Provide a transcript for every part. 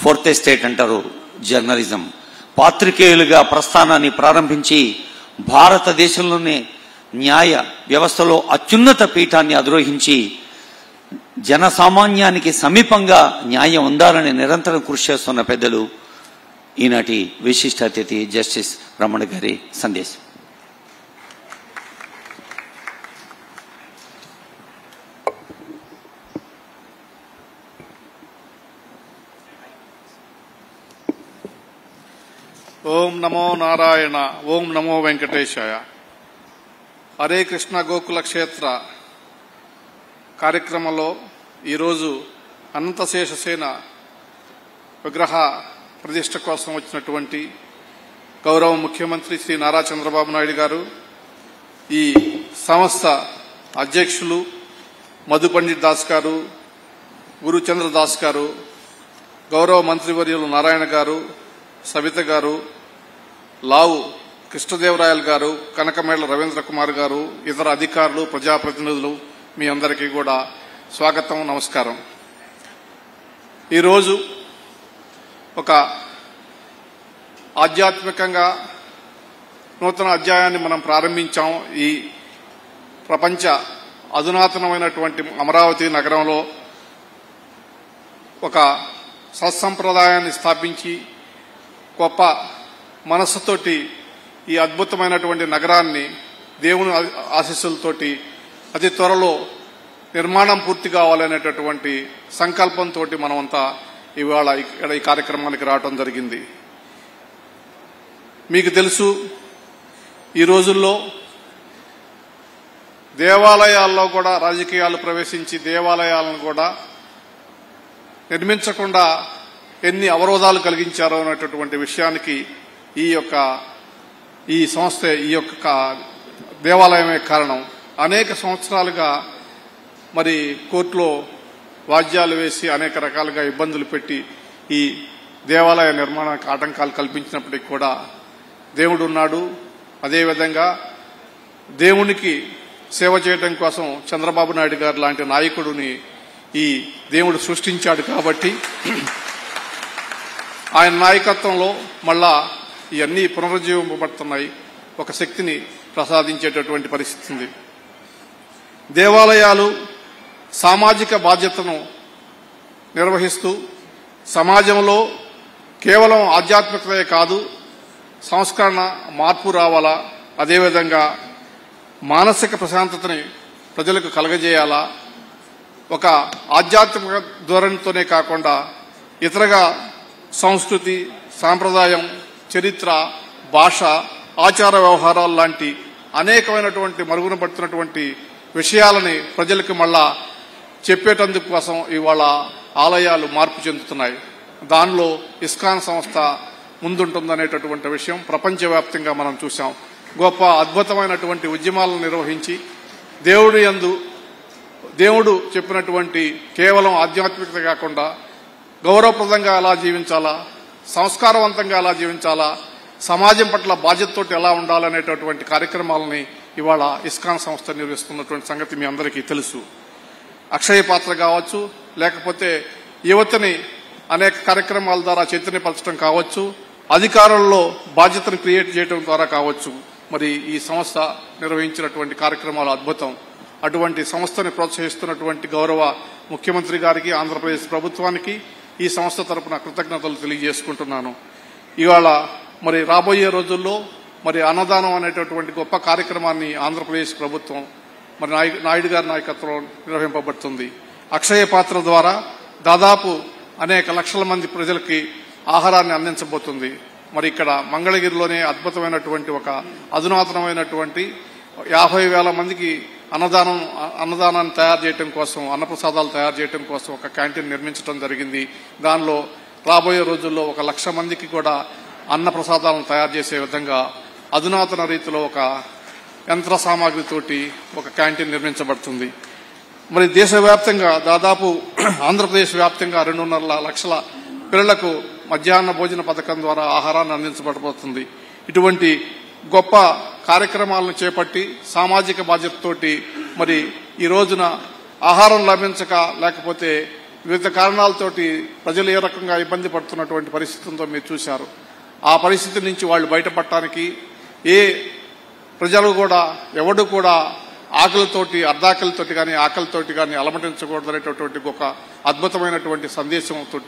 Fourth estate అంటారు journalism. పాత్రికేయులుగా ప్రస్థానాన్ని ప్రారంభించి భారతదేశంలోనే న్యాయ వ్యవస్థలో అత్యున్నత పీఠాన్ని అధిరోహించి జనసామాన్యానికి సమీపంగా న్యాయం ఉండాలని నిరంతరం కృషి చేస్తున్న పెద్దలు ఈనాటి విశిష్ట అతిథి జస్టిస్ రమణ గారి సందేశం. ఓం నమో నారాయణ, ఓం నమో వెంకటేశాయ. హరే కృష్ణ గోకుల క్షేత్ర కార్యక్రమంలో ఈరోజు అనంతశేషసేన విగ్రహ ప్రతిష్ఠ కోసం వచ్చినటువంటి గౌరవ ముఖ్యమంత్రి శ్రీ నారా చంద్రబాబు నాయుడు గారు, ఈ సంస్థ అధ్యక్షులు మధు పండిట్ దాస్ గారు, గురుచంద్ర దాస్ గారు, గౌరవ మంత్రివర్యులు నారాయణ గారు, సవిత గారు, లావు కృష్ణదేవరాయలు గారు, కనకమేళ్ల రవీంద్ర కుమార్ గారు, ఇతర అధికారులు, ప్రజాప్రతినిధులు, మీ అందరికీ కూడా స్వాగతం, నమస్కారం. ఈరోజు ఒక ఆధ్యాత్మికంగా నూతన అధ్యాయాన్ని మనం ప్రారంభించాం. ఈ ప్రపంచ అధునాతనమైనటువంటి అమరావతి నగరంలో ఒక సత్సంప్రదాయాన్ని స్థాపించి గొప్ప మనస్సుతోటి ఈ అద్భుతమైనటువంటి నగరాన్ని దేవుని ఆశీస్సులతోటి అతి త్వరలో నిర్మాణం పూర్తి కావాలనేటటువంటి సంకల్పంతో మనమంతా ఇవాళ ఇక్కడ ఈ కార్యక్రమానికి రావడం జరిగింది. మీకు తెలుసు, ఈ రోజుల్లో దేవాలయాల్లో కూడా రాజకీయాలు ప్రవేశించి దేవాలయాలను కూడా నిర్మించకుండా ఎన్ని అవరోధాలు కలిగించారో అనేటటువంటి విషయానికి ఈ సంస్థ, ఈ యొక్క దేవాలయమే కారణం. అనేక సంవత్సరాలుగా మరి కోర్టులో వాద్యాలు వేసి అనేక రకాలుగా ఇబ్బందులు పెట్టి ఈ దేవాలయ నిర్మాణానికి ఆటంకాలు కల్పించినప్పటికీ కూడా దేవుడు ఉన్నాడు. అదేవిధంగా దేవునికి సేవ చేయడం కోసం చంద్రబాబు నాయుడు గారు లాంటి నాయకుడిని ఈ దేవుడు సృష్టించాడు. కాబట్టి ఆయన నాయకత్వంలో మళ్ళా ఇవన్నీ పునరుజ్జీవింపబడుతున్నాయి. ఒక శక్తిని ప్రసాదించేటటువంటి పరిస్థితి ఉంది. దేవాలయాలు సామాజిక బాధ్యతను నిర్వహిస్తూ సమాజంలో కేవలం ఆధ్యాత్మికతే కాదు, సంస్కరణ, మార్పు రావాలా, అదేవిధంగా మానసిక ప్రశాంతతని ప్రజలకు కలగజేయాలా, ఒక ఆధ్యాత్మిక ధోరణితోనే కాకుండా ఇతరగా సంస్కృతి, సాంప్రదాయం, చరిత్ర, భాష, ఆచార వ్యవహారాలు లాంటి అనేకమైనటువంటి మరుగున పడుతున్నటువంటి విషయాలని ప్రజలకు మళ్ళా చెప్పేటందుకు కోసం ఇవాళ ఆలయాలు మార్పు చెందుతున్నాయి. దానిలో ఇస్కాన్ సంస్థ ముందుంటుందనేటటువంటి విషయం ప్రపంచవ్యాప్తంగా మనం చూశాం. గొప్ప అద్భుతమైనటువంటి ఉద్యమాలను నిర్వహించి దేవుడు చెప్పినటువంటి కేవలం ఆధ్యాత్మికత కాకుండా గౌరవప్రదంగా ఎలా జీవించాలా, సంస్కారవంతంగా ఎలా జీవించాలా, సమాజం పట్ల బాధ్యతతోటి ఎలా ఉండాలనేటటువంటి కార్యక్రమాలని ఇవాళ ఇస్కాన్ సంస్థ నిర్వహిస్తున్నటువంటి సంగతి మీ అందరికీ తెలుసు. అక్షయ పాత్ర కావచ్చు, లేకపోతే యువతని అనేక కార్యక్రమాల ద్వారా చైతన్యపరచడం కావచ్చు, అధికారుల్లో బాధ్యతను క్రియేట్ చేయడం ద్వారా కావచ్చు. మరి ఈ సంస్థ నిర్వహించినటువంటి కార్యక్రమాలు అద్భుతం. అటువంటి సంస్థని ప్రోత్సహిస్తున్నటువంటి గౌరవ ముఖ్యమంత్రి గారికి, ఆంధ్రప్రదేశ్ ప్రభుత్వానికి ఈ సంస్థ తరపున కృతజ్ఞతలు తెలియజేసుకుంటున్నాను. ఇవాళ మరి రాబోయే రోజుల్లో మరి అన్నదానం అనేటటువంటి గొప్ప కార్యక్రమాన్ని ఆంధ్రప్రదేశ్ ప్రభుత్వం మరి నాయుడు గారి నాయకత్వంలో నిర్వహింపబడుతుంది. అక్షయ పాత్ర ద్వారా దాదాపు అనేక లక్షల మంది ప్రజలకి ఆహారాన్ని అందించబోతుంది. మరి ఇక్కడ మంగళగిరిలోనే అద్భుతమైనటువంటి ఒక అధునాతనమైనటువంటి 50,000 మందికి అన్నదానాన్ని తయారు చేయడం కోసం, అన్నప్రసాదాలు తయారు చేయడం కోసం ఒక క్యాంటీన్ నిర్మించడం జరిగింది. దానిలో రాబోయే రోజుల్లో 1,00,000 మందికి కూడా అన్న ప్రసాదాలను తయారు చేసే విధంగా అధునాతన రీతిలో ఒక యంత్ర సామాగ్రితోటి ఒక క్యాంటీన్ నిర్మించబడుతుంది. మరి దేశవ్యాప్తంగా దాదాపు ఆంధ్రప్రదేశ్ వ్యాప్తంగా 2.5 లక్షల పిల్లలకు మధ్యాహ్న భోజన పథకం ద్వారా ఆహారాన్ని అందించబడబోతుంది. ఇటువంటి గొప్ప కార్యక్రమాలను చేపట్టి సామాజిక బాధ్యతతోటి మరి ఈ రోజున ఆహారం లభించక లేకపోతే వివిధ కారణాలతోటి ప్రజలు ఏ రకంగా ఇబ్బంది పడుతున్నటువంటి పరిస్థితులతో మీరు చూశారు. ఆ పరిస్థితి నుంచి వాళ్ళు బయటపడటానికి ఏ ప్రజలు కూడా ఎవడు కూడా ఆకలితోటి అర్ధాకలితోటి కానీ ఆకలితోటి కానీ అలమటించకూడదనేటటువంటి ఒక అద్భుతమైనటువంటి సందేశంతో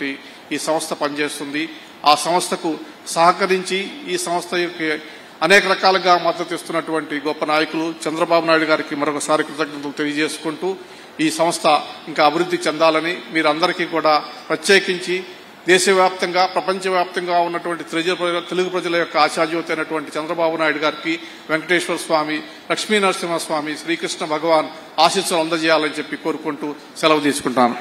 ఈ సంస్థ పనిచేస్తుంది. ఆ సంస్థకు సహకరించి ఈ సంస్థకి అనేక రకాలుగా మద్దతు ఇస్తున్నటువంటి గొప్ప నాయకులు చంద్రబాబు నాయుడు గారికి మరొకసారి కృతజ్ఞతలు తెలియజేసుకుంటూ ఈ సంస్థ ఇంకా అభివృద్ధి చెందాలని మీరందరికీ కూడా ప్రత్యేకించి దేశవ్యాప్తంగా ప్రపంచవ్యాప్తంగా ఉన్నటువంటి తెలుగు ప్రజల యొక్క ఆశాజ్యోతి అయినటువంటి చంద్రబాబు నాయుడు గారికి వెంకటేశ్వర స్వామి, లక్ష్మీ నరసింహస్వామి, శ్రీకృష్ణ భగవాన్ ఆశీస్సులు అందజేయాలని చెప్పి కోరుకుంటూ సెలవు తీసుకుంటాను.